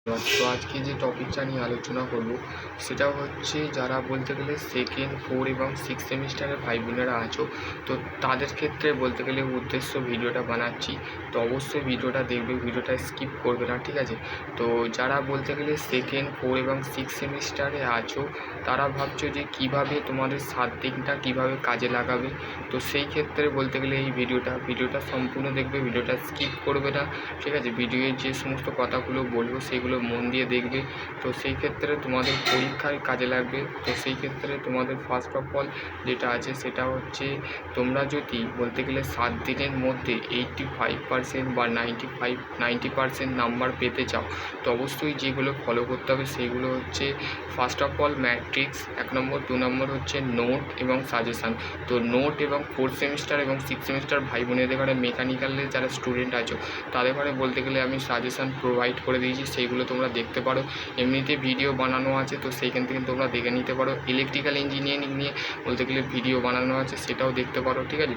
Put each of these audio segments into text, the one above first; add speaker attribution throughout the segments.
Speaker 1: তো আজকে যে টপিকটা নিয়ে আলোচনা করব সেটা হচ্ছে যারা বলতে গেলে সেকেন্ড 4 এবং 6 সেমিস্টারের ভাই বোনেরা আছো, তো তাদের ক্ষেত্রে বলতে গেলে উদ্দেশ্য ভিডিওটা বানাচ্ছি। তো অবশ্যই ভিডিওটা দেখবে, ভিডিওটা স্কিপ করবে না, ঠিক আছে? তো যারা বলতে গেলে সেকেন্ড 4 এবং 6 সেমিস্টারে আছো, তারা ভাবছো যে কিভাবে তোমাদের 7 দিনটা কীভাবে কাজে লাগাবে। তো সেই ক্ষেত্রে বলতে গেলে এই ভিডিওটা সম্পূর্ণ দেখবে, ভিডিওটা স্কিপ করবে না, ঠিক আছে? ভিডিওর যে সমস্ত কথাগুলো বলবো সেগুলো মন দিয়ে দেখবে। তো সেই ক্ষেত্রে তোমাদের পরীক্ষায় কাজে লাগবে। তো সেই ক্ষেত্রে তোমাদের ফার্স্ট অফ অল যেটা আছে সেটা হচ্ছে, তোমরা যদি বলতে গেলে 7 দিনের মধ্যে 85% বা 90% নাম্বার পেতে চাও, তো অবশ্যই যেগুলো ফলো করতে হবে সেইগুলো হচ্ছে ফার্স্ট অফ অল ম্যাট্রিক্স 1 নম্বর, 2 নম্বর হচ্ছে নোট এবং সাজেশান। তো নোট এবং 4 সেমিস্টার এবং 6 সেমিস্টার ভাই বোনেদের ঘরে মেকানিক্যালের যারা স্টুডেন্ট আছো তাদের ঘরে বলতে গেলে আমি সাজেশান প্রোভাইড করে দিয়েছি, সেইগুলো তোমরা দেখতে পারো। এমনিতে ভিডিও বানানো আছে, তো সেইখান থেকে তোমরা দেখে নিতে পারো। ইলেকট্রিক্যাল ইঞ্জিনিয়ারিং নিয়ে বলতে গেলে ভিডিও বানানো আছে, সেটাও দেখতে পারো, ঠিক আছে?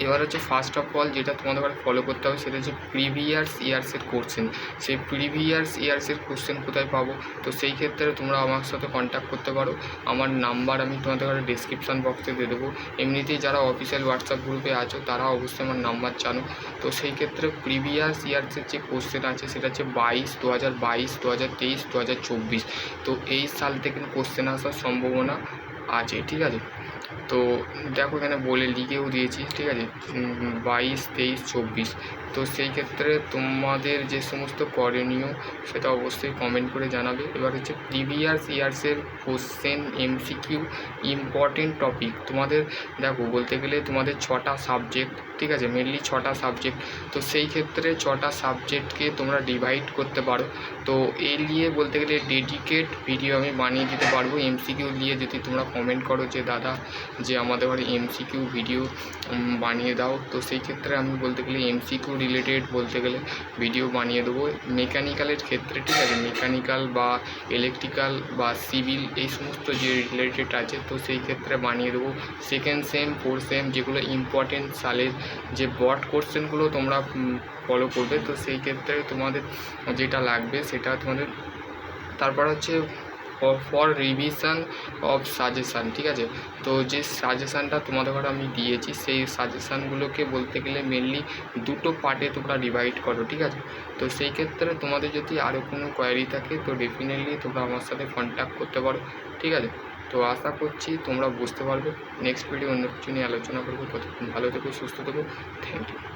Speaker 1: এবার হচ্ছে ফার্স্ট অফ অল যেটা তোমাদের ফলো করতে হবে সেটা হচ্ছে প্রিভিয়াস ইয়ার্সের কোশ্চেন। সেই প্রিভিয়াস ইয়ার্সের কোশ্চেন কোথায় পাবো? তো সেই ক্ষেত্রে তোমরা আমার সাথে কন্ট্যাক্ট করতে পারো। আমার নাম্বার আমি তোমাদের ডিসক্রিপশান বক্সে দিয়ে দেবো। এমনিতেই যারা অফিসিয়াল হোয়াটসঅ্যাপ গ্রুপে আছো তারা অবশ্যই আমার নাম্বার জানো। তো সেই ক্ষেত্রে প্রিভিয়াস ইয়ার্সের যে কোশ্চেন আছে সেটা হচ্ছে 2022, 2023, 2024। তো এই সাল থেকে কোশ্চেন আসার সম্ভাবনা আছে, ঠিক আছে? তো দেখো এখানে বলে লিখেও দিয়েছি, ঠিক আছে? 22, 23, 24। তো সেই ক্ষেত্রে তোমাদের যে সমস্ত করণীয় সেটা অবশ্যই কমেন্ট করে জানাবে। এবার হচ্ছে প্রিভিয়াস ইয়ার্সের কোশ্চেন এমসিকিউ ইম্পর্টেন্ট টপিক। তোমাদের দেখো বলতে গেলে তোমাদের 6টা সাবজেক্ট, ঠিক আছে? মেনলি 6টা সাবজেক্ট। তো সেই ক্ষেত্রে 6টা সাবজেক্টকে তোমরা ডিভাইড করতে পারো। তো এই নিয়ে বলতে গেলে ডেডিকেট ভিডিও আমি বানিয়ে দিতে পারবো এমসিকিউ নিয়ে, যদি তোমরা কমেন্ট করো যে দাদা যে আমাদের বাড়ি এমসিকিউ ভিডিও বানিয়ে দাও। তো সেই ক্ষেত্রে আমি বলতে গেলে এমসিকিউ রিলেটেড বলতে গেলে ভিডিও বানিয়ে দেবো মেকানিক্যালের ক্ষেত্রে, ঠিক আছে? মেকানিক্যাল বা ইলেকট্রিক্যাল বা সিভিল এই সমস্ত যে রিলেটেড আছে, তো সেই ক্ষেত্রে বানিয়ে দেবো। সেকেন্ড সেম 4 সেম যেগুলো ইম্পর্টেন্ট সালের যে বট কোশ্চেনগুলো তোমরা ফলো করবে, তো সেই ক্ষেত্রে তোমাদের যেটা লাগবে সেটা তোমাদের তারপর হচ্ছে ফর রিভিশন অফ সাজেশান, ঠিক আছে? তো যে সাজেশানটা তোমাদের ঘরে আমি দিয়েছি সেই সাজেশানগুলোকে বলতে গেলে মেনলি 2টো পার্টে তোমরা ডিভাইড করো, ঠিক আছে? তো সেই ক্ষেত্রে তোমাদের যদি আরও কোনো কোয়ারি থাকে তো ডেফিনেটলি তোমরা আমার সাথে কন্ট্যাক্ট করতে পারো, ঠিক আছে? তো আশা করছি তোমরা বুঝতে পারবে। নেক্সট ভিডিও অন্য কিছু নিয়ে আলোচনা করবো। ততক্ষণ ভালো থেকো, সুস্থ থেকো। Thank you.